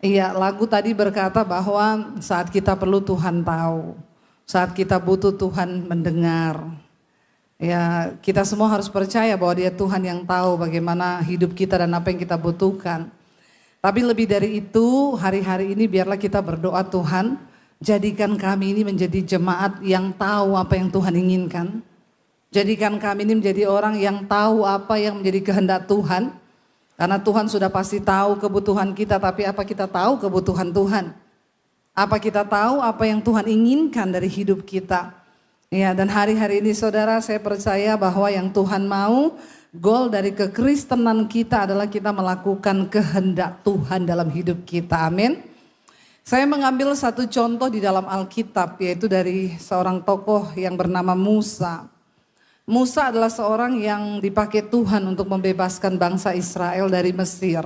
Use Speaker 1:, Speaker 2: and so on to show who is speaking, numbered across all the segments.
Speaker 1: Iya, lagu tadi berkata bahwa saat kita perlu Tuhan tahu, saat kita butuh Tuhan mendengar. Ya, kita semua harus percaya bahwa Dia Tuhan yang tahu bagaimana hidup kita dan apa yang kita butuhkan. Tapi lebih dari itu, hari-hari ini biarlah kita berdoa, Tuhan, jadikan kami ini menjadi jemaat yang tahu apa yang Tuhan inginkan. Jadikan kami ini menjadi orang yang tahu apa yang menjadi kehendak Tuhan. Karena Tuhan sudah pasti tahu kebutuhan kita, tapi apa kita tahu kebutuhan Tuhan? Apa kita tahu apa yang Tuhan inginkan dari hidup kita? Ya, dan hari-hari ini saudara, saya percaya bahwa yang Tuhan mau, goal dari kekristenan kita adalah kita melakukan kehendak Tuhan dalam hidup kita. Amin. Saya mengambil satu contoh di dalam Alkitab, yaitu dari seorang tokoh yang bernama Musa. Musa adalah seorang yang dipakai Tuhan untuk membebaskan bangsa Israel dari Mesir.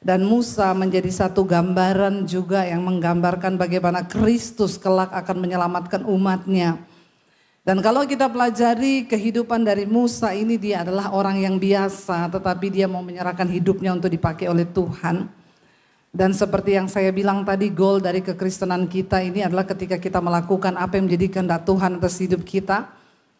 Speaker 1: Dan Musa menjadi satu gambaran juga yang menggambarkan bagaimana Kristus kelak akan menyelamatkan umatnya. Dan kalau kita pelajari kehidupan dari Musa ini, dia adalah orang yang biasa, tetapi dia mau menyerahkan hidupnya untuk dipakai oleh Tuhan. Dan seperti yang saya bilang tadi, goal dari kekristenan kita ini adalah ketika kita melakukan apa yang menjadi kehendak Tuhan atas hidup kita.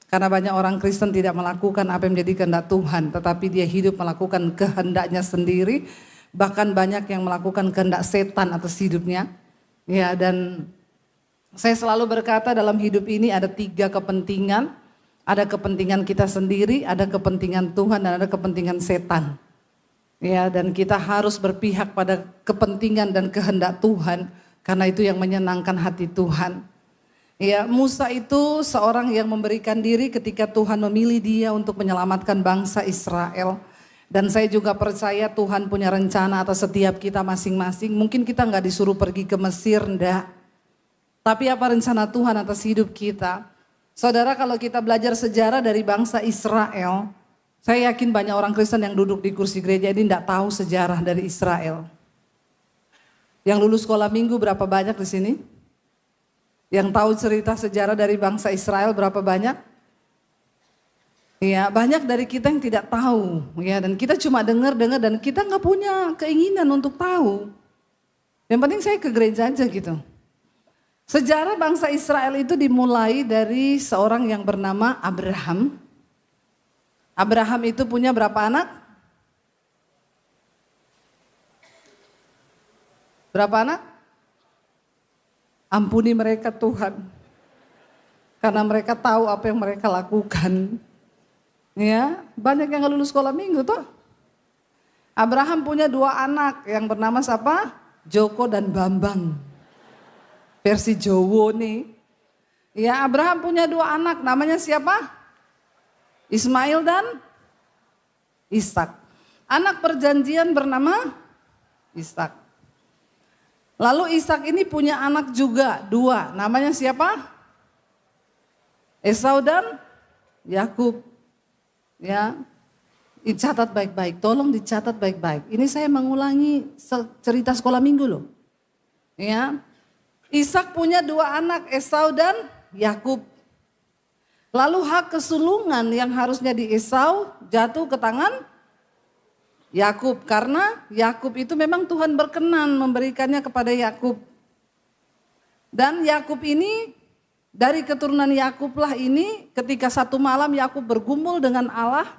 Speaker 1: Karena banyak orang Kristen tidak melakukan apa yang menjadi kehendak Tuhan, tetapi dia hidup melakukan kehendaknya sendiri. Bahkan banyak yang melakukan kehendak setan atas hidupnya. Ya, dan saya selalu berkata dalam hidup ini ada 3 kepentingan. Ada kepentingan kita sendiri, ada kepentingan Tuhan, dan ada kepentingan setan. Ya, dan kita harus berpihak pada kepentingan dan kehendak Tuhan, karena itu yang menyenangkan hati Tuhan. Ya, Musa itu seorang yang memberikan diri ketika Tuhan memilih dia untuk menyelamatkan bangsa Israel. Dan saya juga percaya Tuhan punya rencana atas setiap kita masing-masing. Mungkin kita nggak disuruh pergi ke Mesir, enggak. Tapi apa rencana Tuhan atas hidup kita? Saudara, kalau kita belajar sejarah dari bangsa Israel, saya yakin banyak orang Kristen yang duduk di kursi gereja ini enggak tahu sejarah dari Israel. Yang lulus sekolah minggu berapa banyak di sini? Yang tahu cerita sejarah dari bangsa Israel berapa banyak? Ya, banyak dari kita yang tidak tahu. Ya, dan kita cuma dengar dan kita nggak punya keinginan untuk tahu. Yang penting saya ke gereja aja gitu. Sejarah bangsa Israel itu dimulai dari seorang yang bernama Abraham. Abraham itu punya berapa anak? Berapa anak? Ampuni mereka Tuhan, karena mereka tahu apa yang mereka lakukan. Ya, banyak yang nggak lulus sekolah minggu tuh. Abraham punya 2 anak yang bernama siapa? Joko dan Bambang. Versi Jowo nih. Ya, Abraham punya 2 anak, namanya siapa? Ismail dan Ishak. Anak perjanjian bernama Ishak. Lalu Ishak ini punya anak juga 2, namanya siapa? Esau dan Yakub. Ya, dicatat baik-baik, tolong dicatat baik-baik. Ini saya mengulangi cerita sekolah minggu loh. Ya, Ishak punya 2 anak, Esau dan Yakub. Lalu hak kesulungan yang harusnya di Esau jatuh ke tangan Yakub, karena Yakub itu memang Tuhan berkenan memberikannya kepada Yakub. Dan Yakub ini, dari keturunan Yakub lah ini, ketika satu malam Yakub bergumul dengan Allah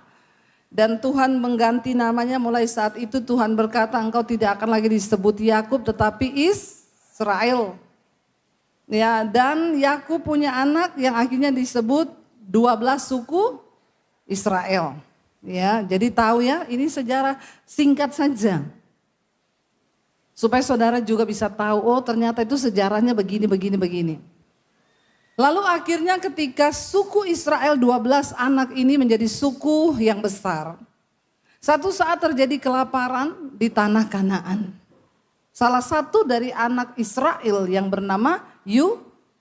Speaker 1: dan Tuhan mengganti namanya. Mulai saat itu Tuhan berkata, engkau tidak akan lagi disebut Yakub tetapi Israel. Ya, dan Yakub punya anak yang akhirnya disebut 12 suku Israel. Ya, jadi tahu ya, ini sejarah singkat saja. Supaya saudara juga bisa tahu, oh ternyata itu sejarahnya begini. Lalu akhirnya ketika suku Israel 12 anak ini menjadi suku yang besar. Satu saat terjadi kelaparan di tanah Kanaan. Salah satu dari anak Israel yang bernama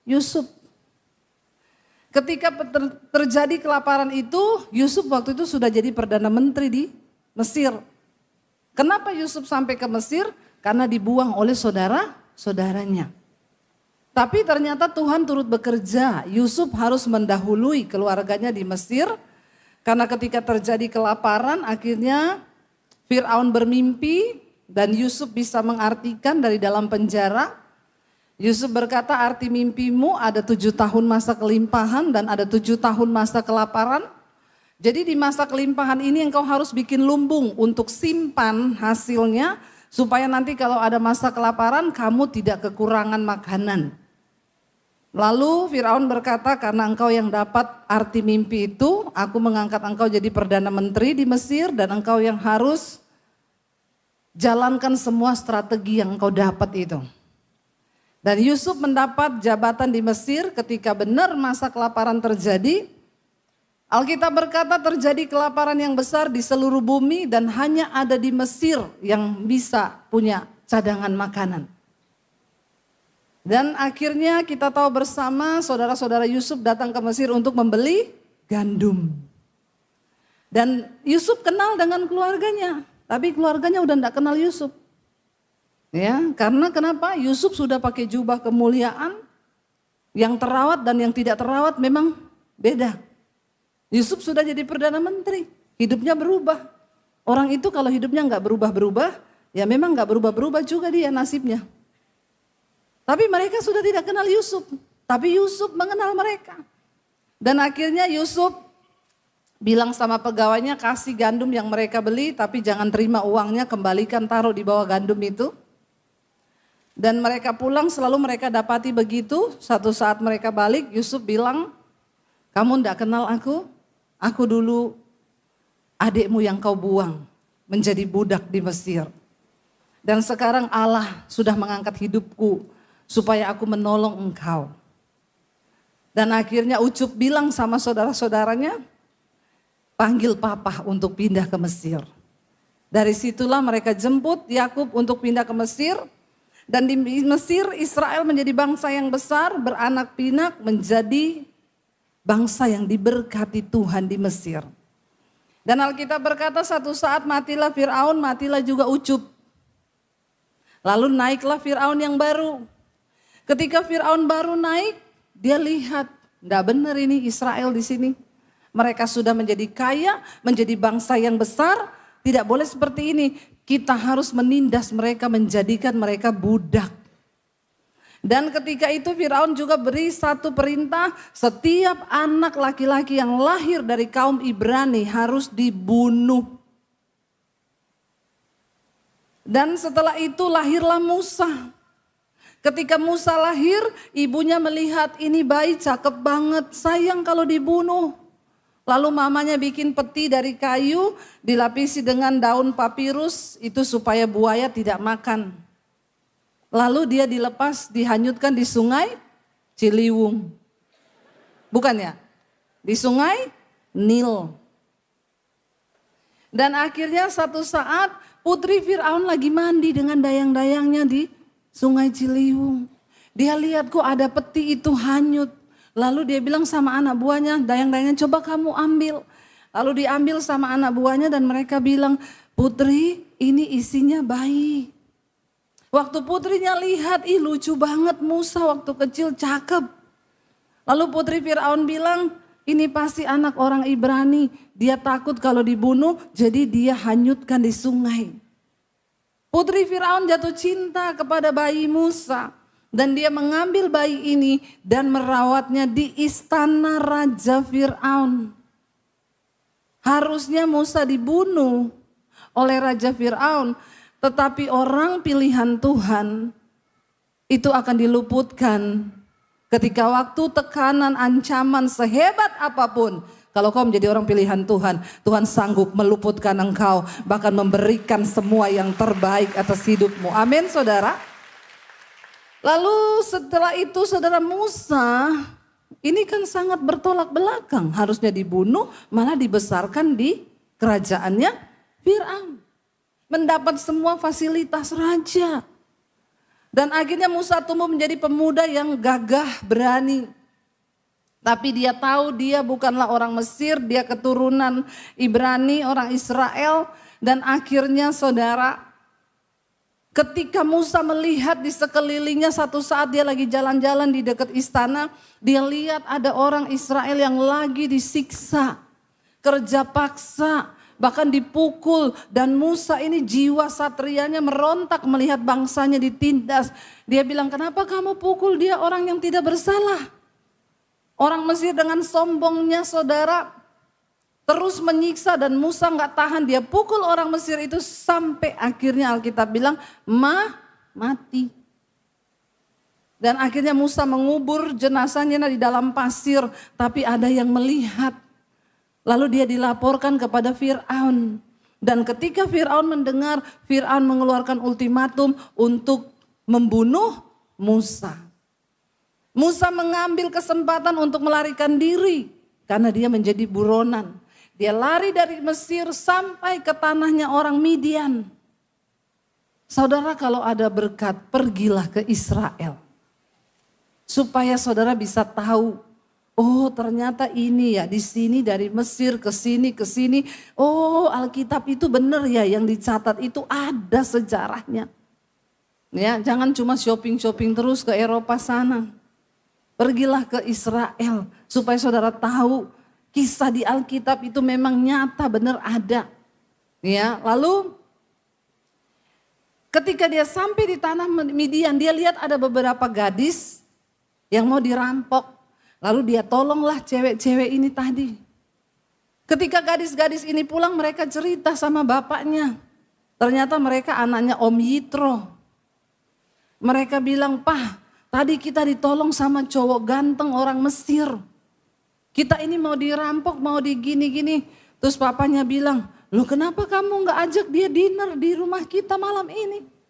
Speaker 1: Yusuf. Ketika terjadi kelaparan itu, Yusuf waktu itu sudah jadi Perdana Menteri di Mesir. Kenapa Yusuf sampai ke Mesir? Karena dibuang oleh saudaranya. Tapi ternyata Tuhan turut bekerja. Yusuf harus mendahului keluarganya di Mesir. Karena ketika terjadi kelaparan, akhirnya Fir'aun bermimpi. dan Yusuf bisa mengartikan dari dalam penjara. Yusuf berkata, arti mimpimu ada 7 tahun masa kelimpahan dan ada 7 tahun masa kelaparan. Jadi di masa kelimpahan ini engkau harus bikin lumbung untuk simpan hasilnya, supaya nanti kalau ada masa kelaparan kamu tidak kekurangan makanan. Lalu Firaun berkata, karena engkau yang dapat arti mimpi itu, aku mengangkat engkau jadi Perdana Menteri di Mesir dan engkau yang harus jalankan semua strategi yang engkau dapat itu. Dan Yusuf mendapat jabatan di Mesir ketika benar masa kelaparan terjadi. Alkitab berkata terjadi kelaparan yang besar di seluruh bumi dan hanya ada di Mesir yang bisa punya cadangan makanan. Dan akhirnya kita tahu bersama saudara-saudara Yusuf datang ke Mesir untuk membeli gandum. Dan Yusuf kenal dengan keluarganya, tapi keluarganya udah enggak kenal Yusuf. Ya, karena kenapa? Yusuf sudah pakai jubah kemuliaan, yang terawat dan yang tidak terawat memang beda. Yusuf sudah jadi Perdana Menteri, hidupnya berubah. Orang itu kalau hidupnya enggak berubah-berubah, ya memang enggak berubah-berubah juga dia nasibnya. Tapi mereka sudah tidak kenal Yusuf, tapi Yusuf mengenal mereka. Dan akhirnya Yusuf bilang sama pegawainya, kasih gandum yang mereka beli, tapi jangan terima uangnya, kembalikan, taruh di bawah gandum itu. Dan mereka pulang, selalu mereka dapati begitu. Satu saat mereka balik, Yusuf bilang, kamu enggak kenal aku dulu adikmu yang kau buang menjadi budak di Mesir. Dan sekarang Allah sudah mengangkat hidupku supaya aku menolong engkau. Dan akhirnya Ucup bilang sama saudara-saudaranya, panggil papa untuk pindah ke Mesir. Dari situlah mereka jemput Yakub untuk pindah ke Mesir. Dan di Mesir Israel menjadi bangsa yang besar, beranak pinak, menjadi bangsa yang diberkati Tuhan di Mesir. Dan Alkitab berkata satu saat matilah Firaun, matilah juga Ucup. Lalu naiklah Firaun yang baru. Ketika Firaun baru naik, dia lihat, enggak benar ini Israel di sini. Mereka sudah menjadi kaya, menjadi bangsa yang besar, tidak boleh seperti ini. Kita harus menindas mereka, menjadikan mereka budak. Dan ketika itu Firaun juga beri satu perintah, setiap anak laki-laki yang lahir dari kaum Ibrani harus dibunuh. Dan setelah itu lahirlah Musa. Ketika Musa lahir, ibunya melihat ini bayi cakep banget, sayang kalau dibunuh. Lalu mamanya bikin peti dari kayu, dilapisi dengan daun papirus, itu supaya buaya tidak makan. Lalu dia dilepas, dihanyutkan di sungai Ciliwung. Bukan ya? Di sungai Nil. Dan akhirnya satu saat putri Firaun lagi mandi dengan dayang-dayangnya di sungai Ciliwung. Dia lihat kok ada peti itu hanyut. Lalu dia bilang sama anak buahnya, dayang-dayangnya coba kamu ambil. Lalu diambil sama anak buahnya dan mereka bilang, putri ini isinya bayi. Waktu putrinya lihat, ih lucu banget Musa waktu kecil cakep. Lalu putri Firaun bilang, ini pasti anak orang Ibrani. Dia takut kalau dibunuh jadi dia hanyutkan di sungai. Putri Firaun jatuh cinta kepada bayi Musa. Dan dia mengambil bayi ini dan merawatnya di istana Raja Firaun. Harusnya Musa dibunuh oleh Raja Firaun. Tetapi orang pilihan Tuhan itu akan diluputkan ketika waktu tekanan, ancaman sehebat apapun. Kalau kau menjadi orang pilihan Tuhan, Tuhan sanggup meluputkan engkau. Bahkan memberikan semua yang terbaik atas hidupmu. Amin saudara. Lalu setelah itu saudara Musa ini kan sangat bertolak belakang. Harusnya dibunuh malah dibesarkan di kerajaannya Firaun. Mendapat semua fasilitas raja. Dan akhirnya Musa tumbuh menjadi pemuda yang gagah berani. Tapi dia tahu dia bukanlah orang Mesir, dia keturunan Ibrani, orang Israel. Dan akhirnya saudara, ketika Musa melihat di sekelilingnya satu saat dia lagi jalan-jalan di dekat istana. Dia lihat ada orang Israel yang lagi disiksa, kerja paksa, bahkan dipukul. Dan Musa ini jiwa satrianya merontak melihat bangsanya ditindas. Dia bilang, kenapa kamu pukul dia, orang yang tidak bersalah? Orang Mesir dengan sombongnya saudara terus menyiksa, dan Musa gak tahan, dia pukul orang Mesir itu sampai akhirnya Alkitab bilang mati. Dan akhirnya Musa mengubur jenazahnya di dalam pasir, tapi ada yang melihat. Lalu dia dilaporkan kepada Fir'aun. Dan ketika Fir'aun mendengar, Fir'aun mengeluarkan ultimatum untuk membunuh Musa. Musa mengambil kesempatan untuk melarikan diri karena dia menjadi buronan. Dia lari dari Mesir sampai ke tanahnya orang Midian. Saudara, kalau ada berkat, pergilah ke Israel. Supaya saudara bisa tahu, oh ternyata ini ya, di sini dari Mesir ke sini ke sini. Oh, Alkitab itu benar ya, yang dicatat itu ada sejarahnya. Ya, jangan cuma shopping-shopping terus ke Eropa sana. Pergilah ke Israel supaya saudara tahu kisah di Alkitab itu memang nyata, benar ada. Ya, lalu ketika dia sampai di tanah Midian, dia lihat ada beberapa gadis yang mau dirampok. Lalu dia tolonglah cewek-cewek ini tadi. Ketika gadis-gadis ini pulang, mereka cerita sama bapaknya. Ternyata mereka anaknya Om Yitro. Mereka bilang, "Pah, tadi kita ditolong sama cowok ganteng orang Mesir. Kita ini mau dirampok, mau digini-gini." Terus papanya bilang, "Loh kenapa kamu gak ajak dia dinner di rumah kita malam ini?"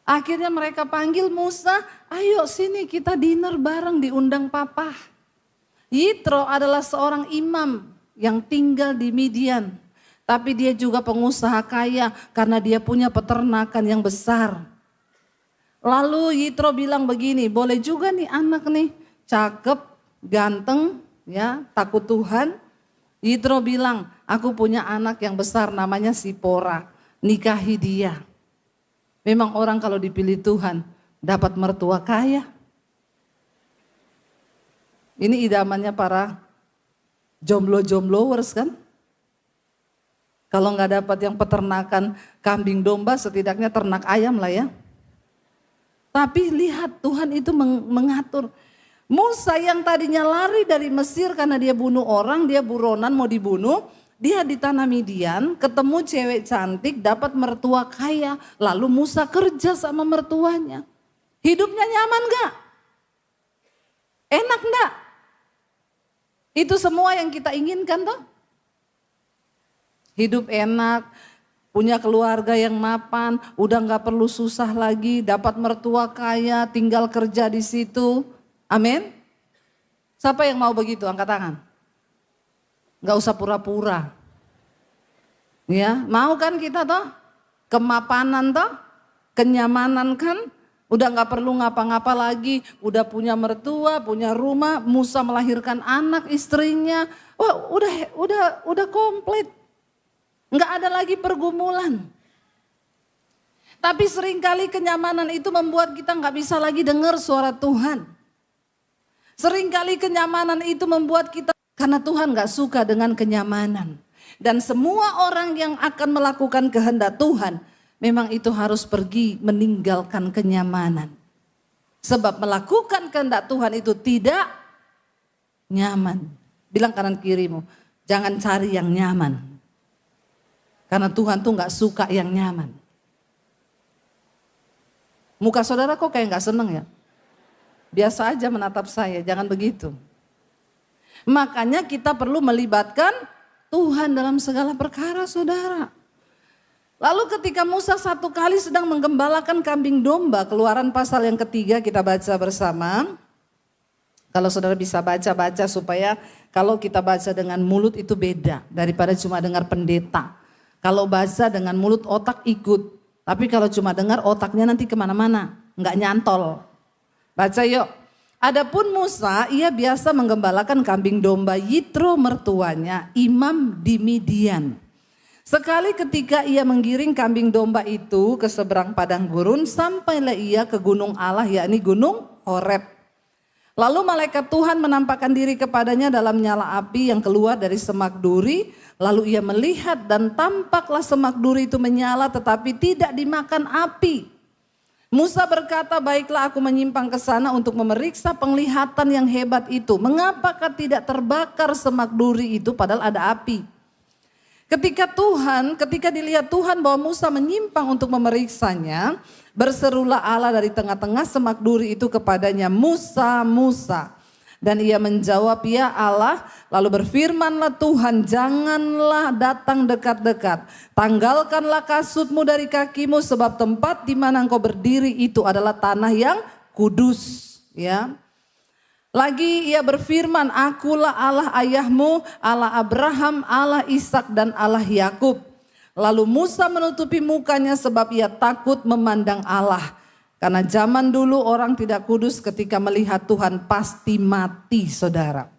Speaker 1: Akhirnya mereka panggil Musa, "Ayo sini kita dinner bareng," diundang papa. Yitro adalah seorang imam yang tinggal di Midian. Tapi dia juga pengusaha kaya karena dia punya peternakan yang besar. Lalu Yitro bilang begini, boleh juga nih anak nih, cakep, ganteng, ya, takut Tuhan. Yitro bilang, aku punya anak yang besar namanya Sipora, nikahi dia. Memang orang kalau dipilih Tuhan dapat mertua kaya. Ini idamannya para jomblo-jombloers kan. Kalau nggak dapat yang peternakan kambing domba, setidaknya ternak ayam lah ya. Tapi lihat Tuhan itu mengatur. Musa yang tadinya lari dari Mesir karena dia bunuh orang, dia buronan mau dibunuh. Dia di tanah Midian, ketemu cewek cantik, dapat mertua kaya. Lalu Musa kerja sama mertuanya. Hidupnya nyaman gak? Enak gak? Itu semua yang kita inginkan toh? Hidup enak, punya keluarga yang mapan, udah gak perlu susah lagi, dapat mertua kaya, tinggal kerja di situ. Amin. Siapa yang mau begitu? Angkat tangan. Gak usah pura-pura. Ya, mau kan kita toh? Kemapanan toh? Kenyamanan kan? Udah gak perlu ngapa-ngapa lagi, udah punya mertua, punya rumah, Musa melahirkan anak istrinya. Wah, udah komplit. Gak ada lagi pergumulan. Tapi seringkali kenyamanan itu membuat kita gak bisa lagi dengar suara Tuhan. Seringkali kenyamanan itu membuat kita, karena Tuhan gak suka dengan kenyamanan. Dan semua orang yang akan melakukan kehendak Tuhan, memang itu harus pergi meninggalkan kenyamanan. Sebab melakukan kehendak Tuhan itu tidak nyaman. Bilang kanan kirimu, jangan cari yang nyaman. Karena Tuhan tuh gak suka yang nyaman. Muka saudara kok kayak gak seneng ya? Biasa aja menatap saya, jangan begitu. Makanya kita perlu melibatkan Tuhan dalam segala perkara saudara. Lalu ketika Musa satu kali sedang menggembalakan kambing domba, Keluaran pasal yang ketiga kita baca bersama. Kalau saudara bisa baca-baca supaya kalau kita baca dengan mulut itu beda daripada cuma dengar pendeta. Kalau baca dengan mulut otak ikut, tapi kalau cuma dengar otaknya nanti kemana-mana, nggak nyantol. Baca yuk. Adapun Musa, ia biasa menggembalakan kambing domba. Yitro mertuanya, imam di Midian. Sekali ketika ia menggiring kambing domba itu ke seberang padang gurun, sampailah ia ke gunung Allah, yakni gunung Horeb. Lalu malaikat Tuhan menampakkan diri kepadanya dalam nyala api yang keluar dari semak duri. Lalu ia melihat dan tampaklah semak duri itu menyala tetapi tidak dimakan api. Musa berkata, baiklah aku menyimpang ke sana untuk memeriksa penglihatan yang hebat itu. Mengapakah tidak terbakar semak duri itu padahal ada api? Ketika dilihat Tuhan bahwa Musa menyimpang untuk memeriksanya, berserulah Allah dari tengah-tengah semak duri itu kepadanya, Musa, Musa. Dan ia menjawab, ya Allah. Lalu berfirmanlah Tuhan, janganlah datang dekat-dekat. Tanggalkanlah kasutmu dari kakimu sebab tempat di mana engkau berdiri itu adalah tanah yang kudus. Ya. Lagi ia berfirman, akulah Allah ayahmu, Allah Abraham, Allah Ishak dan Allah Yakub. Lalu Musa menutupi mukanya sebab ia takut memandang Allah. Karena zaman dulu orang tidak kudus ketika melihat Tuhan pasti mati, saudara.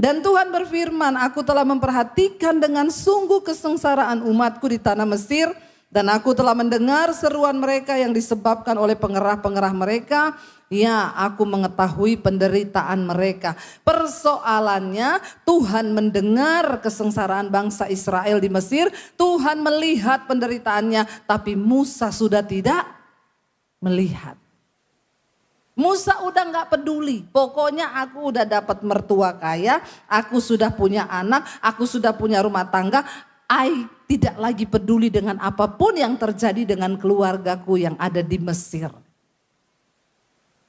Speaker 1: Dan Tuhan berfirman, aku telah memperhatikan dengan sungguh kesengsaraan umatku di tanah Mesir. Dan aku telah mendengar seruan mereka yang disebabkan oleh pengerah-pengerah mereka. Ya, aku mengetahui penderitaan mereka. Persoalannya Tuhan mendengar kesengsaraan bangsa Israel di Mesir. Tuhan melihat penderitaannya, tapi Musa sudah tidak melihat. Musa udah gak peduli. Pokoknya aku udah dapat mertua kaya, aku sudah punya anak, aku sudah punya rumah tangga. Tidak lagi peduli dengan apapun yang terjadi dengan keluargaku yang ada di Mesir.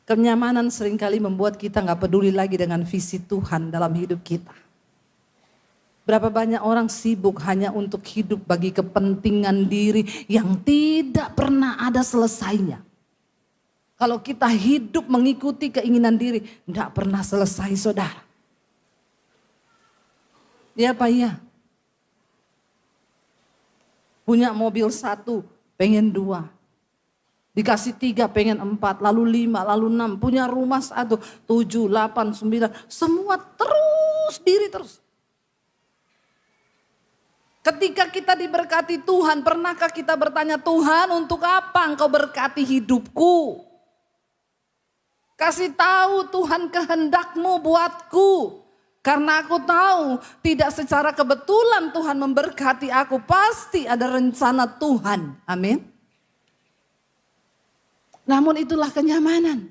Speaker 1: Kenyamanan seringkali membuat kita gak peduli lagi dengan visi Tuhan dalam hidup kita. Berapa banyak orang sibuk hanya untuk hidup bagi kepentingan diri yang tidak pernah ada selesainya. Kalau kita hidup mengikuti keinginan diri, gak pernah selesai, saudara. Ya Pak, ya. Punya mobil 1, pengen 2. Dikasih 3, pengen 4, lalu 5, lalu 6. Punya rumah 1, 7, 8, 9. Semua terus diri terus. Ketika kita diberkati Tuhan, pernahkah kita bertanya, Tuhan untuk apa engkau berkati hidupku? Kasih tahu Tuhan kehendakmu buatku. Karena aku tahu tidak secara kebetulan Tuhan memberkati aku. Pasti ada rencana Tuhan. Amin. Namun itulah kenyamanan.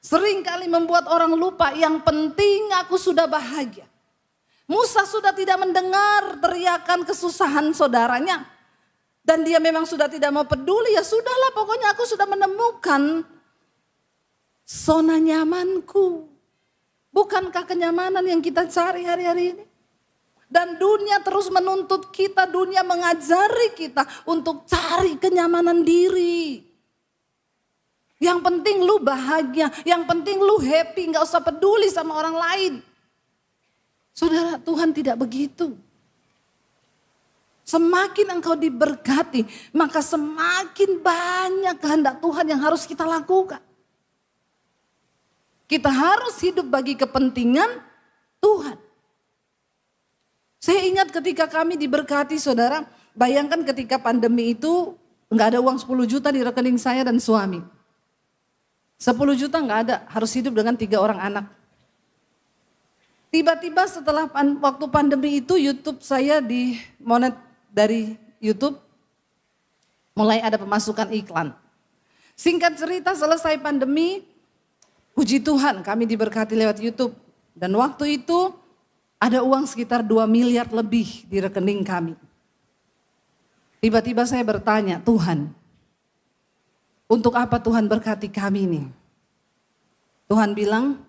Speaker 1: Seringkali membuat orang lupa yang penting aku sudah bahagia. Musa sudah tidak mendengar teriakan kesusahan saudaranya. Dan dia memang sudah tidak mau peduli. Ya sudahlah, pokoknya aku sudah menemukan zona nyamanku. Bukankah kenyamanan yang kita cari hari-hari ini? Dan dunia terus menuntut kita, dunia mengajari kita untuk cari kenyamanan diri. Yang penting lu bahagia, yang penting lu happy, gak usah peduli sama orang lain. Saudara, Tuhan tidak begitu. Semakin engkau diberkati, maka semakin banyak kehendak Tuhan yang harus kita lakukan. Kita harus hidup bagi kepentingan Tuhan. Saya ingat ketika kami diberkati, saudara, bayangkan ketika pandemi itu nggak ada uang 10 juta di rekening saya dan suami. 10 juta nggak ada, harus hidup dengan 3 orang anak. Tiba-tiba setelah waktu pandemi itu YouTube saya di monet dari YouTube mulai ada pemasukan iklan. Singkat cerita selesai pandemi, puji Tuhan kami diberkati lewat YouTube. Dan waktu itu ada uang sekitar 2 miliar lebih di rekening kami. Tiba-tiba saya bertanya, Tuhan, untuk apa Tuhan berkati kami ini? Tuhan bilang,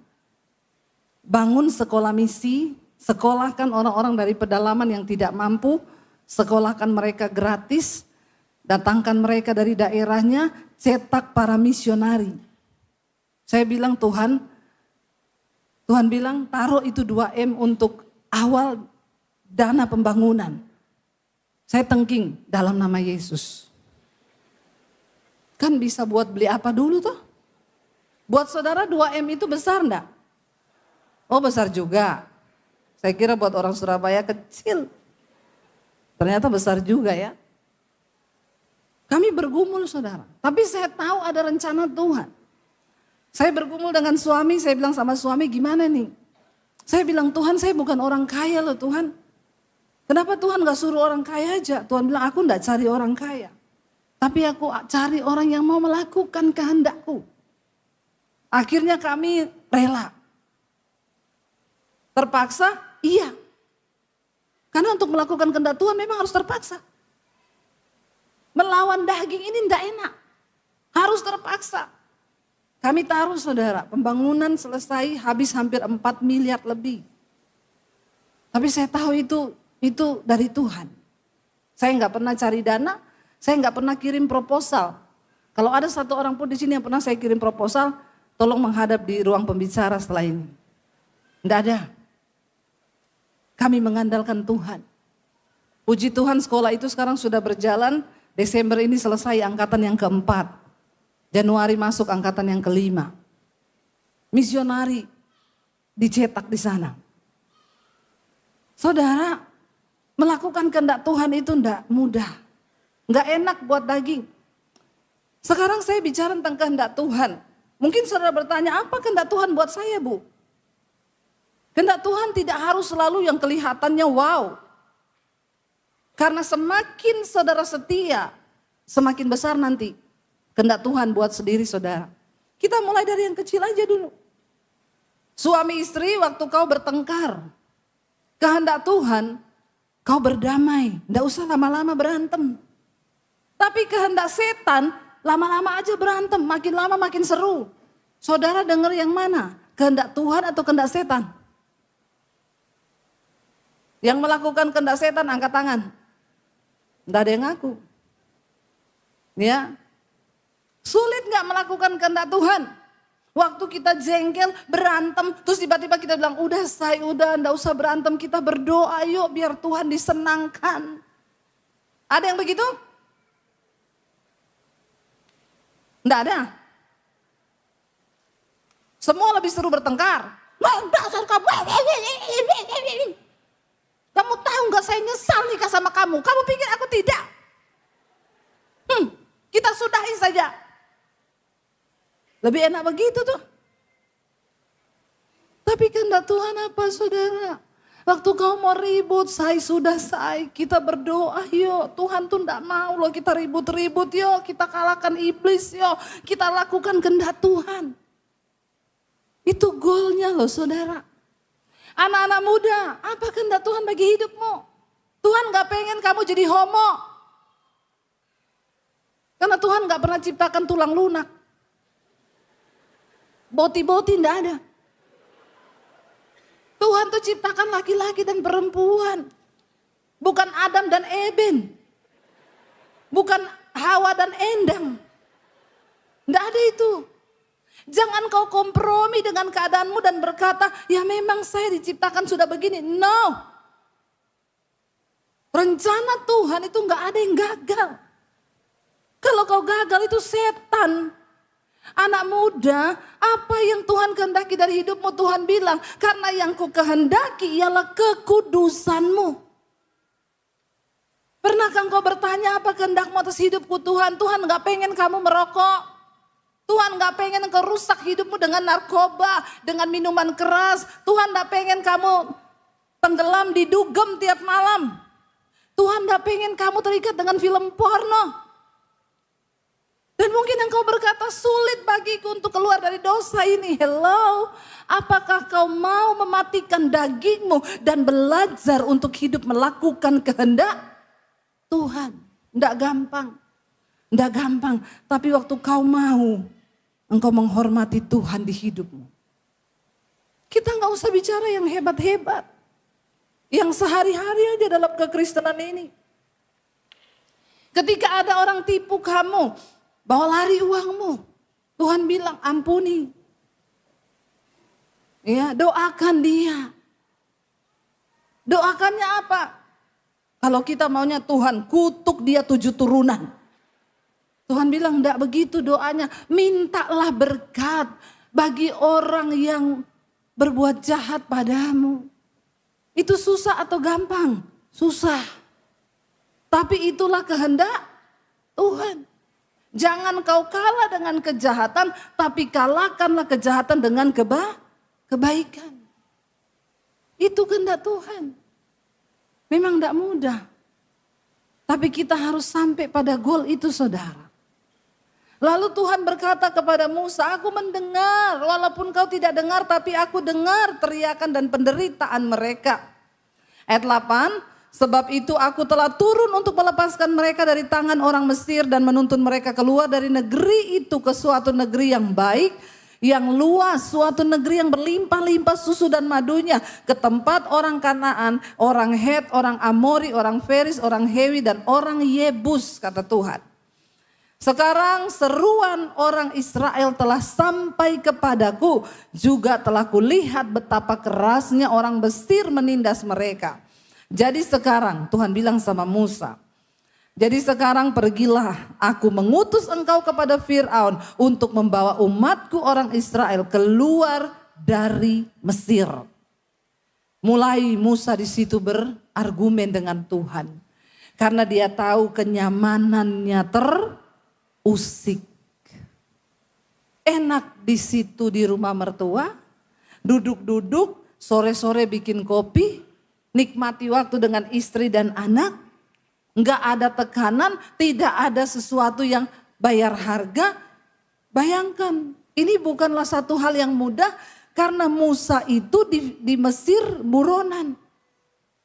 Speaker 1: bangun sekolah misi, sekolahkan orang-orang dari pedalaman yang tidak mampu, sekolahkan mereka gratis, datangkan mereka dari daerahnya, cetak para misionari. Saya bilang Tuhan bilang taruh itu 2M untuk awal dana pembangunan. Saya tengking dalam nama Yesus. Kan bisa buat beli apa dulu tuh? Buat saudara 2M itu besar enggak? Oh besar juga. Saya kira buat orang Surabaya kecil. Ternyata besar juga ya. Kami bergumul saudara. Tapi saya tahu ada rencana Tuhan. Saya bergumul dengan suami, saya bilang sama suami, gimana nih? Saya bilang, Tuhan saya bukan orang kaya loh Tuhan. Kenapa Tuhan gak suruh orang kaya aja? Tuhan bilang, aku gak cari orang kaya. Tapi aku cari orang yang mau melakukan kehendakku. Akhirnya kami rela. Terpaksa? Iya. Karena untuk melakukan kehendak Tuhan memang harus terpaksa. Melawan daging ini tidak enak. Harus terpaksa. Kami taruh saudara, pembangunan selesai habis hampir 4 miliar lebih. Tapi saya tahu itu dari Tuhan. Saya nggak pernah cari dana, saya nggak pernah kirim proposal. Kalau ada satu orang pun di sini yang pernah saya kirim proposal, tolong menghadap di ruang pembicara setelah ini. Nggak ada. Kami mengandalkan Tuhan. Puji Tuhan sekolah itu sekarang sudah berjalan, Desember ini selesai angkatan yang keempat. Januari masuk angkatan yang kelima. Misionari dicetak di sana. Saudara, melakukan kehendak Tuhan itu enggak mudah. Enggak enak buat daging. Sekarang saya bicara tentang kehendak Tuhan. Mungkin saudara bertanya, apa kehendak Tuhan buat saya, Bu? Kehendak Tuhan tidak harus selalu yang kelihatannya wow. Karena semakin saudara setia, semakin besar nanti kehendak Tuhan buat sendiri saudara. Kita mulai dari yang kecil aja dulu. Suami istri waktu kau bertengkar, kehendak Tuhan kau berdamai. Tidak usah lama-lama berantem. Tapi kehendak setan lama-lama aja berantem, makin lama makin seru. Saudara dengar yang mana? Kehendak Tuhan atau kehendak setan? Yang melakukan kehendak setan angkat tangan. Tidak ada yang ngaku. Ya. Sulit gak melakukan kehendak Tuhan? Waktu kita jengkel, berantem, terus tiba-tiba kita bilang, udah gak usah berantem, kita berdoa yuk biar Tuhan disenangkan. Ada yang begitu? Nggak ada. Semua lebih seru bertengkar. Dasar kamu. Kamu tahu gak saya nyesal nikah sama kamu? Kamu pikir aku tidak? Kita sudahi saja. Lebih enak begitu tuh. Tapi kehendak Tuhan apa saudara? Waktu kau mau ribut, kita berdoa yuk. Tuhan tuh enggak mau loh kita ribut-ribut yuk. Kita kalahkan iblis yuk. Kita lakukan kehendak Tuhan. Itu goalnya loh saudara. Anak-anak muda, apa kehendak Tuhan bagi hidupmu? Tuhan gak pengen kamu jadi homo. Karena Tuhan gak pernah ciptakan tulang lunak. Boti-boti enggak ada. Tuhan tuh ciptakan laki-laki dan perempuan. Bukan Adam dan Eben. Bukan Hawa dan Endang. Enggak ada itu. Jangan kau kompromi dengan keadaanmu dan berkata, ya memang saya diciptakan sudah begini. No. Rencana Tuhan itu enggak ada yang gagal. Kalau kau gagal itu setan. Anak muda, apa yang Tuhan kehendaki dari hidupmu Tuhan bilang, karena yang ku kehendaki ialah kekudusanmu. Pernahkah engkau bertanya apa kehendakmu atas hidupku Tuhan? Tuhan gak pengen kamu merokok. Tuhan gak pengen engkau rusak hidupmu dengan narkoba, dengan minuman keras. Tuhan gak pengen kamu tenggelam di dugem tiap malam. Tuhan gak pengen kamu terikat dengan film porno. Dan mungkin engkau berkata sulit bagiku untuk keluar dari dosa ini. Hello, apakah kau mau mematikan dagingmu dan belajar untuk hidup melakukan kehendak Tuhan? Tidak gampang, tidak gampang. Tapi waktu kau mau, engkau menghormati Tuhan di hidupmu. Kita nggak usah bicara yang hebat-hebat. Yang sehari-hari aja dalam kekristenan ini. Ketika ada orang tipu kamu, bawa lari uangmu. Tuhan bilang ampuni. Ya, doakan dia. Doakannya apa? Kalau kita maunya Tuhan kutuk dia 7 turunan. Tuhan bilang enggak begitu doanya. Mintalah berkat bagi orang yang berbuat jahat padamu. Itu susah atau gampang? Susah. Tapi itulah kehendak Tuhan. Jangan kau kalah dengan kejahatan, tapi kalahkanlah kejahatan dengan kebaikan. Itu kehendak Tuhan. Memang tidak mudah. Tapi kita harus sampai pada goal itu, saudara. Lalu Tuhan berkata kepada Musa, aku mendengar, walaupun kau tidak dengar, tapi aku dengar teriakan dan penderitaan mereka. Ayat 8, sebab itu aku telah turun untuk melepaskan mereka dari tangan orang Mesir dan menuntun mereka keluar dari negeri itu ke suatu negeri yang baik, yang luas, suatu negeri yang berlimpah-limpah susu dan madunya, ke tempat orang Kanaan, orang Het, orang Amori, orang Feris, orang Hewi dan orang Yebus, kata Tuhan. Sekarang seruan orang Israel telah sampai kepadaku, juga telah kulihat betapa kerasnya orang Mesir menindas mereka. Jadi sekarang Tuhan bilang sama Musa, jadi sekarang pergilah, aku mengutus engkau kepada Fir'aun untuk membawa umatku orang Israel keluar dari Mesir. Mulai Musa di situ berargumen dengan Tuhan, karena dia tahu kenyamanannya terusik. Enak di situ di rumah mertua, duduk-duduk, sore-sore bikin kopi, nikmati waktu dengan istri dan anak. Enggak ada tekanan, tidak ada sesuatu yang bayar harga. Bayangkan, ini bukanlah satu hal yang mudah karena Musa itu di Mesir buronan.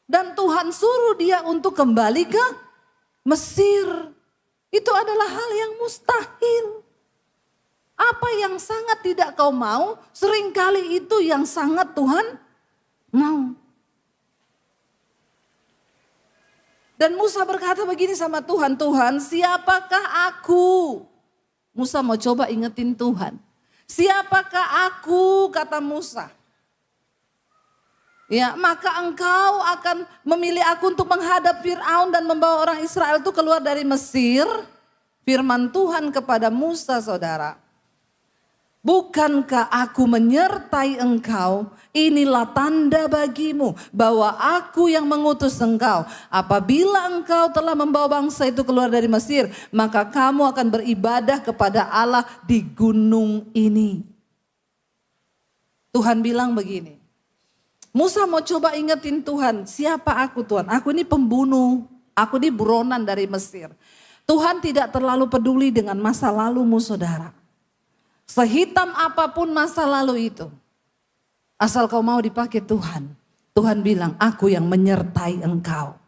Speaker 1: Dan Tuhan suruh dia untuk kembali ke Mesir. Itu adalah hal yang mustahil. Apa yang sangat tidak kau mau, seringkali itu yang sangat Tuhan mau. Dan Musa berkata begini sama Tuhan, Tuhan siapakah aku? Musa mau coba ingetin Tuhan. Siapakah aku, kata Musa. Ya, maka engkau akan memilih aku untuk menghadap Fir'aun dan membawa orang Israel itu keluar dari Mesir. Firman Tuhan kepada Musa, saudara. Bukankah aku menyertai engkau? Inilah tanda bagimu bahwa aku yang mengutus engkau. Apabila engkau telah membawa bangsa itu keluar dari Mesir, maka kamu akan beribadah kepada Allah di gunung ini. Tuhan bilang begini. Musa mau coba ingetin Tuhan, siapa aku Tuhan? Aku ini pembunuh, aku ini buronan dari Mesir. Tuhan tidak terlalu peduli dengan masa lalumu, saudara. Sehitam apapun masa lalu itu, asal kau mau dipakai Tuhan. Tuhan bilang, aku yang menyertai engkau.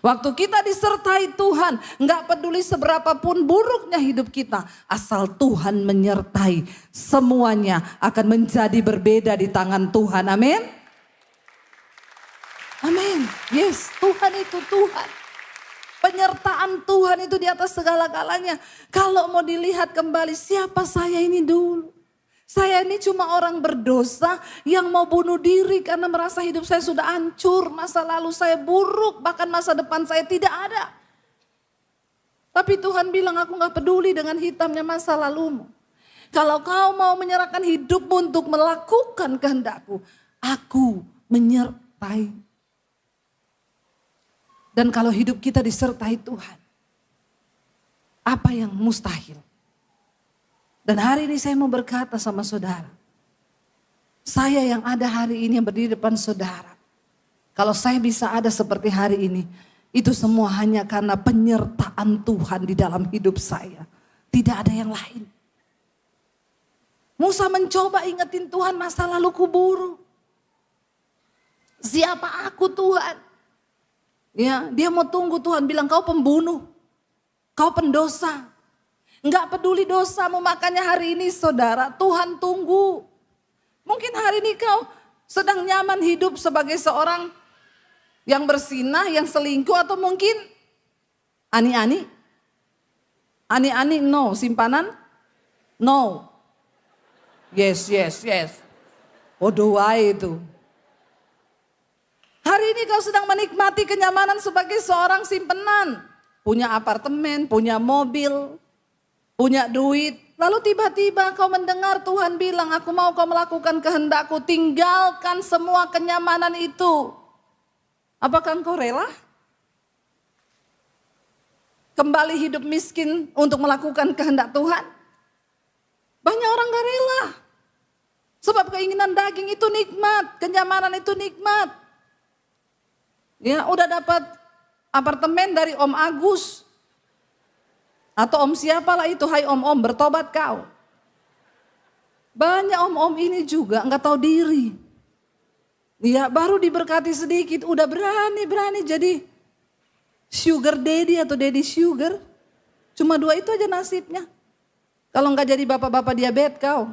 Speaker 1: Waktu kita disertai Tuhan, enggak peduli seberapapun buruknya hidup kita, asal Tuhan menyertai, semuanya akan menjadi berbeda di tangan Tuhan. Amin. Amin. Yes, Tuhan itu Tuhan. Penyertaan Tuhan itu di atas segala-galanya. Kalau mau dilihat kembali, siapa saya ini dulu? Saya ini cuma orang berdosa yang mau bunuh diri karena merasa hidup saya sudah hancur. Masa lalu saya buruk, bahkan masa depan saya tidak ada. Tapi Tuhan bilang, aku gak peduli dengan hitamnya masa lalumu. Kalau kau mau menyerahkan hidupmu untuk melakukan kehendakku, aku menyertai. Dan kalau hidup kita disertai Tuhan, apa yang mustahil? Dan hari ini saya mau berkata sama saudara, saya yang ada hari ini yang berdiri depan saudara, kalau saya bisa ada seperti hari ini, itu semua hanya karena penyertaan Tuhan di dalam hidup saya. Tidak ada yang lain. Musa mencoba ingetin Tuhan, masa laluku buruk. Siapa aku Tuhan? Ya, dia mau tunggu Tuhan bilang kau pembunuh, kau pendosa. Enggak peduli dosamu, makanya hari ini saudara Tuhan tunggu. Mungkin hari ini kau sedang nyaman hidup sebagai seorang yang bersinah, yang selingkuh atau mungkin ani-ani. Ani-ani no, simpanan no. Yes. Bodoh wae itu. Hari ini kau sedang menikmati kenyamanan sebagai seorang simpenan. Punya apartemen, punya mobil, punya duit. Lalu tiba-tiba kau mendengar Tuhan bilang, aku mau kau melakukan kehendakku, tinggalkan semua kenyamanan itu. Apakah engkau rela? kembali hidup miskin untuk melakukan kehendak Tuhan? Banyak orang gak rela. Sebab keinginan daging itu nikmat, kenyamanan itu nikmat. Ya, udah dapat apartemen dari Om Agus. Atau om siapalah itu, hai om-om, bertobat kau. Banyak om-om ini juga nggak tahu diri. Ya, baru diberkati sedikit, udah berani jadi sugar daddy atau daddy sugar. Cuma 2 itu aja nasibnya. Kalau nggak jadi bapak-bapak diabetes kau.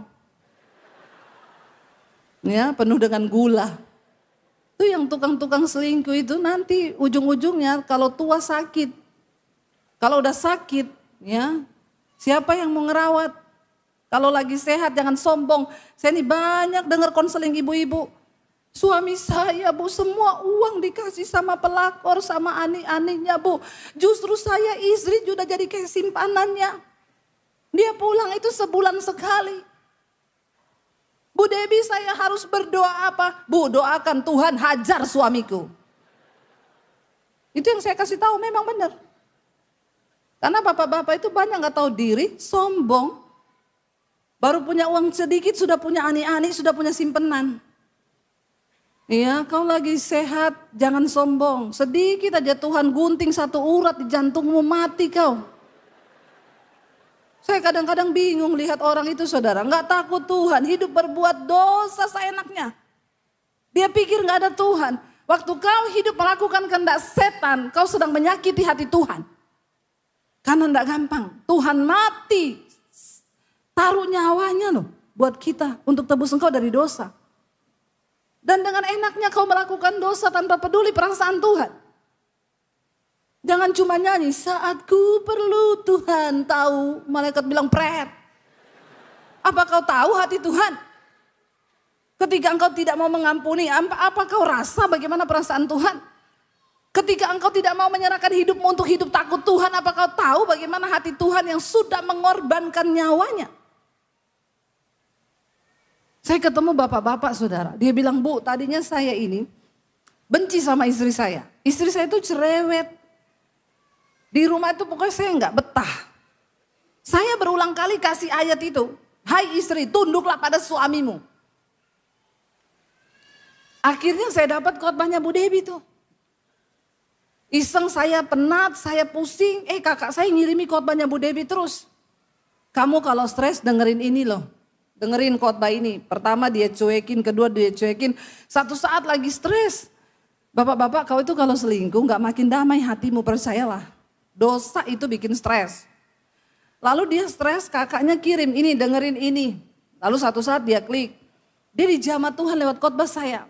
Speaker 1: Ya, penuh dengan gula. Itu yang tukang-tukang selingkuh itu nanti ujung-ujungnya kalau tua sakit. Kalau udah sakit, ya, siapa yang mau ngerawat? Kalau lagi sehat jangan sombong. Saya ini banyak dengar konseling ibu-ibu. Suami saya Bu, semua uang dikasih sama pelakor, sama ani-aninya Bu. Justru saya istri juga jadi kayak simpanannya. Dia pulang itu sebulan sekali. Bu Debbie, saya harus berdoa apa? Bu, doakan Tuhan hajar suamiku. Itu yang saya kasih tahu, memang benar. Karena bapak-bapak itu banyak gak tahu diri, sombong. Baru punya uang sedikit sudah punya ani-ani, sudah punya simpenan. Iya, kau lagi sehat, jangan sombong. Sedikit aja Tuhan gunting 1 urat di jantungmu, mati kau. Saya kadang-kadang bingung lihat orang itu saudara, gak takut Tuhan, hidup berbuat dosa seenaknya. Dia pikir gak ada Tuhan. Waktu kau hidup melakukan kehendak setan, kau sedang menyakiti hati Tuhan. Karena gak gampang, Tuhan mati, taruh nyawanya loh buat kita untuk tebus engkau dari dosa. Dan dengan enaknya kau melakukan dosa tanpa peduli perasaan Tuhan. Jangan cuma nyanyi, saat ku perlu Tuhan tahu. Malaikat bilang pret. Apa kau tahu hati Tuhan? Ketika engkau tidak mau mengampuni, apa kau rasa bagaimana perasaan Tuhan? Ketika engkau tidak mau menyerahkan hidupmu untuk hidup takut Tuhan, apa kau tahu bagaimana hati Tuhan yang sudah mengorbankan nyawanya? Saya ketemu bapak-bapak saudara, dia bilang, Bu, tadinya saya ini benci sama istri saya. Istri saya itu cerewet. Di rumah itu pokoknya saya nggak betah. Saya berulang kali kasih ayat itu. Hai istri, tunduklah pada suamimu. Akhirnya saya dapat khotbahnya Bu Debbie tuh. Iseng saya penat, saya pusing. Kakak saya ngirimi khotbahnya Bu Debbie terus. Kamu kalau stres dengerin ini loh. Dengerin khotbah ini. Pertama dia cuekin, kedua dia cuekin. Satu saat lagi stres. Bapak-bapak kau itu kalau selingkuh nggak makin damai hatimu, percayalah. Dosa itu bikin stres. Lalu dia stres, kakaknya kirim ini, dengerin ini. Lalu satu saat dia klik. Dia dijamah Tuhan lewat khotbah saya.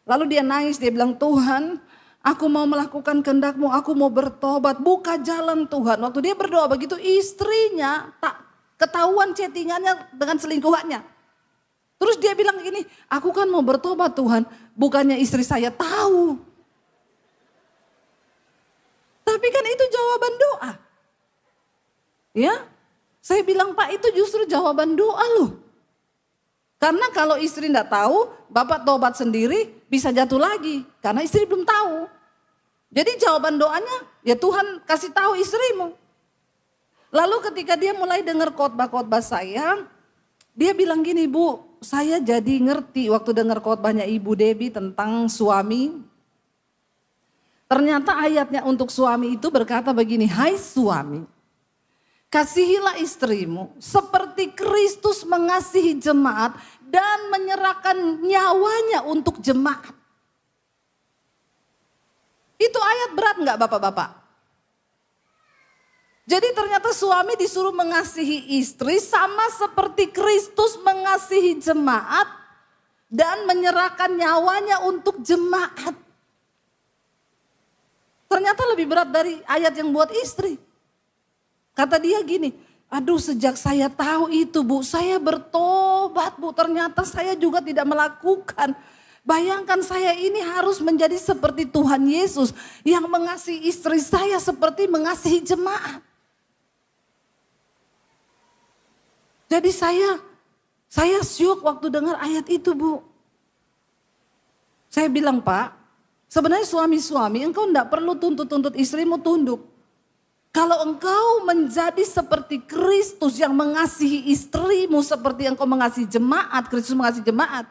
Speaker 1: Lalu dia nangis, dia bilang, Tuhan, aku mau melakukan kehendak-Mu, aku mau bertobat, buka jalan Tuhan. Waktu dia berdoa begitu, istrinya tak ketahuan chattingannya dengan selingkuhannya. Terus dia bilang gini, aku kan mau bertobat Tuhan, bukannya istri saya tahu. Tapi kan itu jawaban doa. Ya, saya bilang Pak itu justru jawaban doa loh. Karena kalau istri enggak tahu, bapak tobat sendiri bisa jatuh lagi. Karena istri belum tahu. Jadi jawaban doanya ya Tuhan kasih tahu istrimu. Lalu ketika dia mulai dengar khotbah-khotbah saya, dia bilang gini, Bu, saya jadi ngerti waktu dengar khotbahnya Ibu Debbie tentang suami. Ternyata ayatnya untuk suami itu berkata begini, hai suami, kasihilah istrimu seperti Kristus mengasihi jemaat dan menyerahkan nyawanya untuk jemaat. Itu ayat berat enggak bapak-bapak? Jadi ternyata suami disuruh mengasihi istri sama seperti Kristus mengasihi jemaat dan menyerahkan nyawanya untuk jemaat. Ternyata lebih berat dari ayat yang buat istri. Kata dia gini, aduh sejak saya tahu itu Bu, saya bertobat Bu, ternyata saya juga tidak melakukan. Bayangkan saya ini harus menjadi seperti Tuhan Yesus yang mengasihi istri saya seperti mengasihi jemaat. Jadi saya syok waktu dengar ayat itu Bu. Saya bilang Pak, sebenarnya suami-suami engkau enggak perlu tuntut-tuntut istrimu tunduk. Kalau engkau menjadi seperti Kristus yang mengasihi istrimu seperti yang kau mengasihi jemaat, Kristus mengasihi jemaat.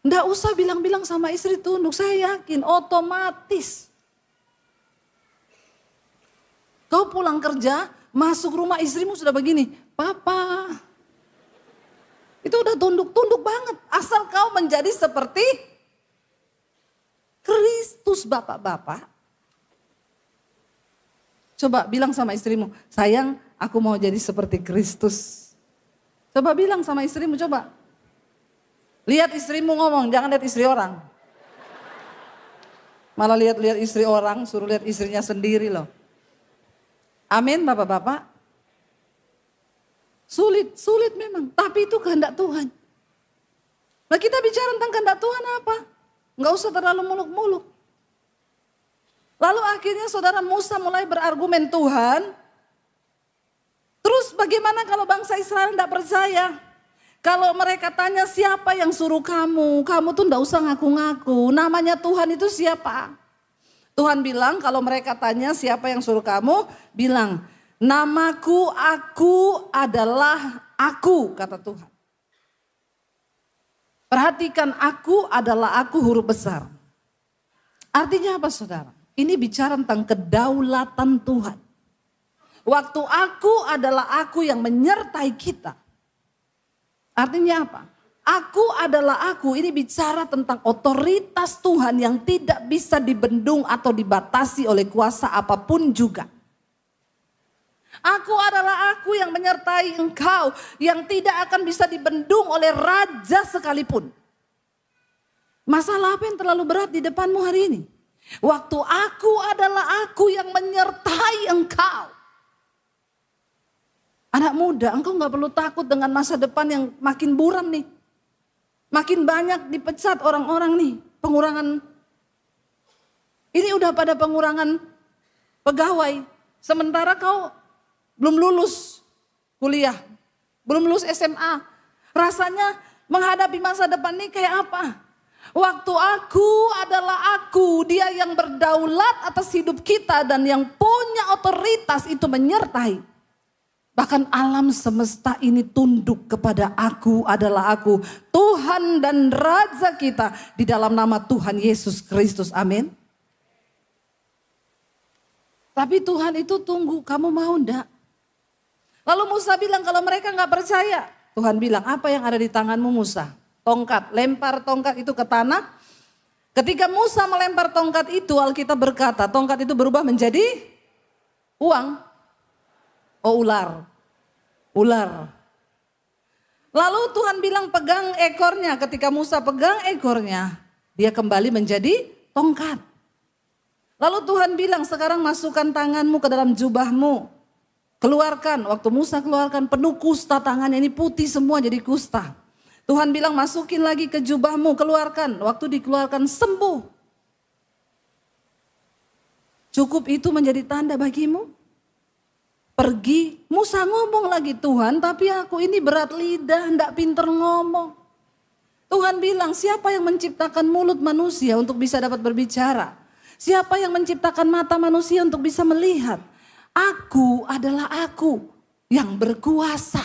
Speaker 1: Nggak usah bilang-bilang sama istri tunduk, saya yakin otomatis. Kau pulang kerja, masuk rumah istrimu sudah begini, Papa. Itu udah tunduk-tunduk banget, asal kau menjadi seperti Kristus bapak-bapak. Coba bilang sama istrimu, sayang aku mau jadi seperti Kristus. Coba bilang sama istrimu, coba. Lihat istrimu ngomong, jangan lihat istri orang. Malah lihat-lihat istri orang, suruh lihat istrinya sendiri loh. Amin bapak-bapak. Sulit memang, tapi itu kehendak Tuhan. Nah kita bicara tentang kehendak Tuhan apa? Nggak usah terlalu muluk-muluk. Lalu akhirnya saudara Musa mulai berargumen Tuhan. Terus bagaimana kalau bangsa Israel tidak percaya? Kalau mereka tanya siapa yang suruh kamu? Kamu tuh nggak usah ngaku-ngaku. Namanya Tuhan itu siapa? Tuhan bilang kalau mereka tanya siapa yang suruh kamu? Bilang namaku aku adalah aku kata Tuhan. Perhatikan aku adalah aku huruf besar. Artinya apa saudara? Ini bicara tentang kedaulatan Tuhan. Waktu aku adalah aku yang menyertai kita. Artinya apa? Aku adalah aku, ini bicara tentang otoritas Tuhan yang tidak bisa dibendung atau dibatasi oleh kuasa apapun juga. Aku adalah aku yang menyertai engkau, yang tidak akan bisa dibendung oleh raja sekalipun. Masalah apa yang terlalu berat di depanmu hari ini? Waktu aku adalah aku yang menyertai engkau. Anak muda, engkau gak perlu takut dengan masa depan yang makin buram nih. Makin banyak dipecat orang-orang nih, pengurangan. Ini udah pada pengurangan pegawai. Sementara kau belum lulus kuliah, belum lulus SMA. Rasanya menghadapi masa depan ini kayak apa? Waktu aku adalah aku, dia yang berdaulat atas hidup kita dan yang punya otoritas itu menyertai. Bahkan alam semesta ini tunduk kepada aku adalah aku. Tuhan dan Raja kita di dalam nama Tuhan Yesus Kristus. Amin. Tapi Tuhan itu tunggu, kamu mau enggak? Lalu Musa bilang kalau mereka enggak percaya. Tuhan bilang apa yang ada di tanganmu Musa? Tongkat, lempar tongkat itu ke tanah. Ketika Musa melempar tongkat itu Alkitab berkata tongkat itu berubah menjadi uang. Oh ular. Lalu Tuhan bilang pegang ekornya. Ketika Musa pegang ekornya, dia kembali menjadi tongkat. Lalu Tuhan bilang sekarang masukkan tanganmu ke dalam jubahmu. Keluarkan, waktu Musa keluarkan penuh kusta tangannya ini putih semua jadi kusta. Tuhan bilang masukin lagi ke jubahmu, keluarkan. Waktu dikeluarkan sembuh. Cukup itu menjadi tanda bagimu? Pergi, Musa ngomong lagi Tuhan tapi aku ini berat lidah, enggak pinter ngomong. Tuhan bilang siapa yang menciptakan mulut manusia untuk bisa dapat berbicara? Siapa yang menciptakan mata manusia untuk bisa melihat? Aku adalah aku yang berkuasa.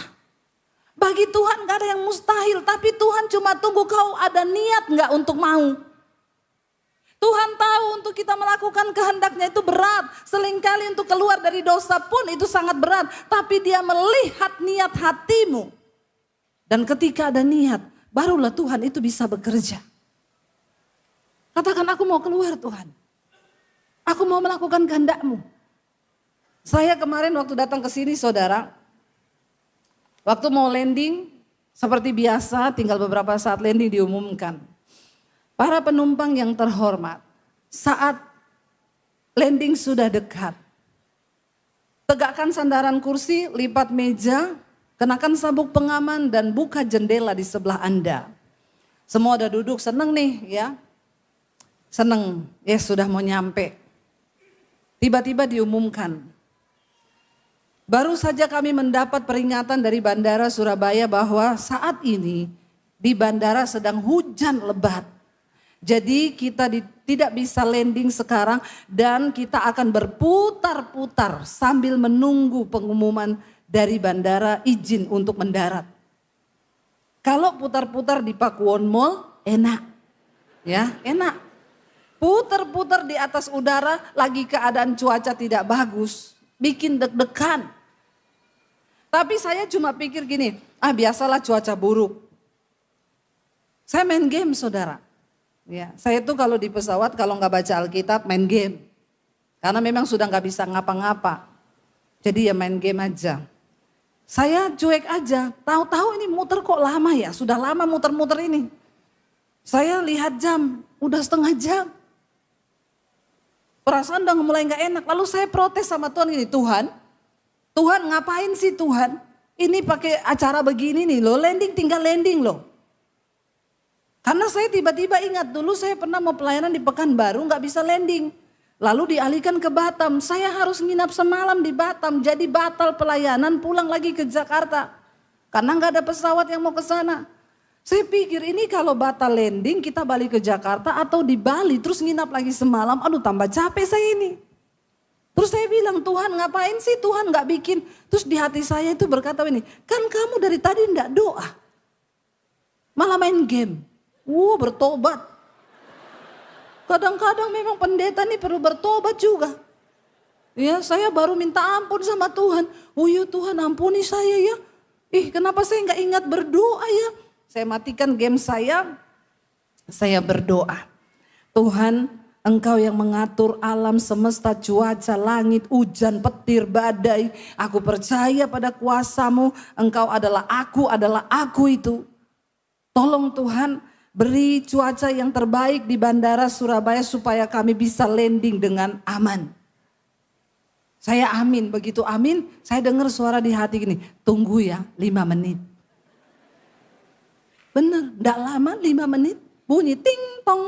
Speaker 1: Bagi Tuhan gak ada yang mustahil, tapi Tuhan cuma tunggu kau ada niat gak untuk mau. Tuhan tahu untuk kita melakukan kehendaknya itu berat. Seringkali untuk keluar dari dosa pun itu sangat berat. Tapi dia melihat niat hatimu. Dan ketika ada niat, barulah Tuhan itu bisa bekerja. Katakan aku mau keluar Tuhan. Aku mau melakukan kehendakmu. Saya kemarin waktu datang ke sini saudara. Waktu mau landing, seperti biasa tinggal beberapa saat landing diumumkan. Para penumpang yang terhormat, saat landing sudah dekat. Tegakkan sandaran kursi, lipat meja, kenakan sabuk pengaman dan buka jendela di sebelah Anda. Semua udah duduk, seneng nih ya. Seneng, ya sudah mau nyampe. Tiba-tiba diumumkan. Baru saja kami mendapat peringatan dari Bandara Surabaya bahwa saat ini di bandara sedang hujan lebat. Jadi kita tidak bisa landing sekarang dan kita akan berputar-putar sambil menunggu pengumuman dari bandara izin untuk mendarat. Kalau putar-putar di Pakuwon Mall enak, ya enak. Putar-putar di atas udara lagi keadaan cuaca tidak bagus, bikin deg-degan. Tapi saya cuma pikir gini, biasalah cuaca buruk. Saya main game saudara. Ya, saya tuh kalau di pesawat kalau nggak baca Alkitab main game. Karena memang sudah nggak bisa ngapa-ngapa. Jadi ya main game aja. Saya cuek aja, tahu-tahu ini muter kok lama ya, sudah lama muter-muter ini. Saya lihat jam, udah setengah jam. Perasaan udah mulai gak enak. Lalu saya protes sama Tuhan gini, Tuhan ngapain sih Tuhan? Ini pakai acara begini nih loh, landing tinggal landing loh. Karena saya tiba-tiba ingat dulu saya pernah mau pelayanan di Pekanbaru gak bisa landing. Lalu dialihkan ke Batam, saya harus nginap semalam di Batam. Jadi batal pelayanan pulang lagi ke Jakarta. Karena gak ada pesawat yang mau ke sana. Saya pikir ini kalau batal landing kita balik ke Jakarta atau di Bali terus nginap lagi semalam. Aduh tambah capek saya ini. Terus saya bilang Tuhan ngapain sih Tuhan gak bikin. Terus di hati saya itu berkata ini. Kan kamu dari tadi gak doa. Malah main game. Bertobat. Kadang-kadang memang pendeta nih perlu bertobat juga. Ya saya baru minta ampun sama Tuhan. Ya Tuhan ampuni saya ya. Kenapa saya gak ingat berdoa ya. Saya matikan game saya berdoa. Tuhan, Engkau yang mengatur alam semesta, cuaca, langit, hujan, petir, badai. Aku percaya pada kuasa-Mu, Engkau adalah aku itu. Tolong Tuhan, beri cuaca yang terbaik di Bandara Surabaya supaya kami bisa landing dengan aman. Saya amin, begitu amin, saya dengar suara di hati gini, tunggu ya 5 menit. Benar, tidak lama 5 menit bunyi ting tong.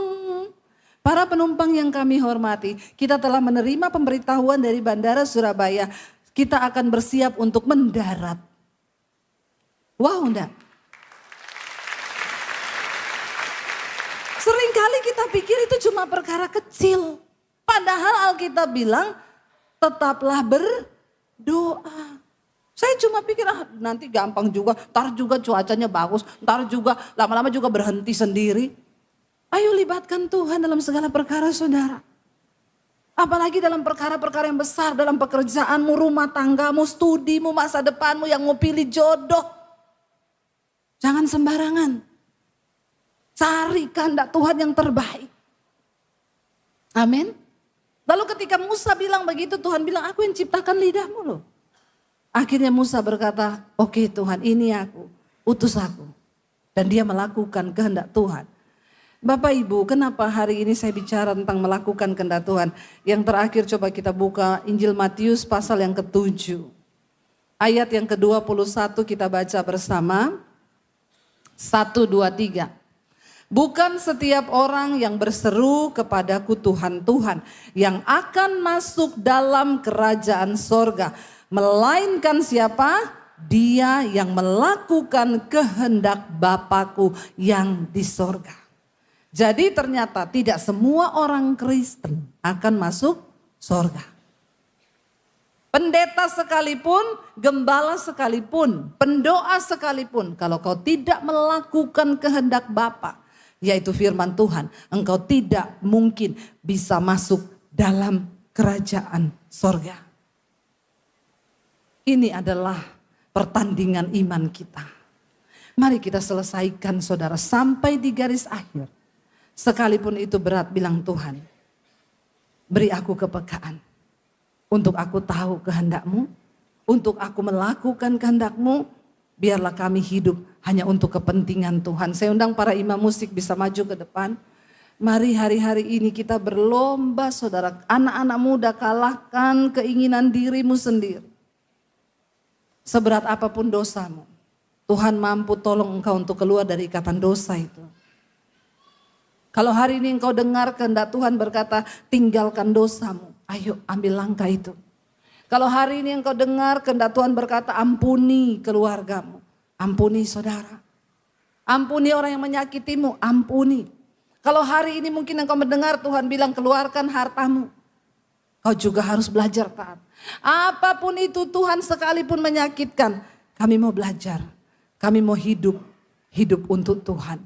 Speaker 1: Para penumpang yang kami hormati, kita telah menerima pemberitahuan dari Bandara Surabaya. Kita akan bersiap untuk mendarat. Wow enggak? Seringkali kita pikir itu cuma perkara kecil. Padahal Alkitab bilang tetaplah berdoa. Saya cuma pikir nanti gampang juga, ntar juga cuacanya bagus, ntar juga lama-lama juga berhenti sendiri. Ayo libatkan Tuhan dalam segala perkara saudara. Apalagi dalam perkara-perkara yang besar, dalam pekerjaanmu, rumah tanggamu, studimu, masa depanmu yang mau pilih jodoh. Jangan sembarangan. Cari kehendak Tuhan yang terbaik. Amin. Lalu ketika Musa bilang begitu, Tuhan bilang aku yang ciptakan lidahmu loh. Akhirnya Musa berkata, oke Tuhan ini aku, utus aku. Dan dia melakukan kehendak Tuhan. Bapak Ibu, kenapa hari ini saya bicara tentang melakukan kehendak Tuhan? Yang terakhir coba kita buka Injil Matius pasal yang ke-7. Ayat yang ke-21 kita baca bersama. 1, 2, 3. Bukan setiap orang yang berseru kepadaku Tuhan, Tuhan yang akan masuk dalam kerajaan sorga. Melainkan siapa? Dia yang melakukan kehendak Bapakku yang di sorga. Jadi ternyata tidak semua orang Kristen akan masuk sorga. Pendeta sekalipun, gembala sekalipun, pendoa sekalipun. Kalau kau tidak melakukan kehendak Bapa, yaitu firman Tuhan, engkau tidak mungkin bisa masuk dalam kerajaan sorga. Ini adalah pertandingan iman kita. Mari kita selesaikan saudara sampai di garis akhir. Sekalipun itu berat, bilang Tuhan, beri aku kepekaan. Untuk aku tahu kehendak-Mu, untuk aku melakukan kehendak-Mu, biarlah kami hidup hanya untuk kepentingan Tuhan. Saya undang para imam musik bisa maju ke depan. Mari hari-hari ini kita berlomba saudara. Anak-anak muda kalahkan keinginan dirimu sendiri. Seberat apapun dosamu, Tuhan mampu tolong engkau untuk keluar dari ikatan dosa itu. Kalau hari ini engkau dengar kehendak Tuhan berkata tinggalkan dosamu, ayo ambil langkah itu. Kalau hari ini engkau dengar kehendak Tuhan berkata ampuni keluargamu, ampuni saudara. Ampuni orang yang menyakitimu, ampuni. Kalau hari ini mungkin engkau mendengar Tuhan bilang keluarkan hartamu, kau juga harus belajar taat. Apapun itu Tuhan sekalipun menyakitkan, kami mau belajar. Kami mau hidup untuk Tuhan.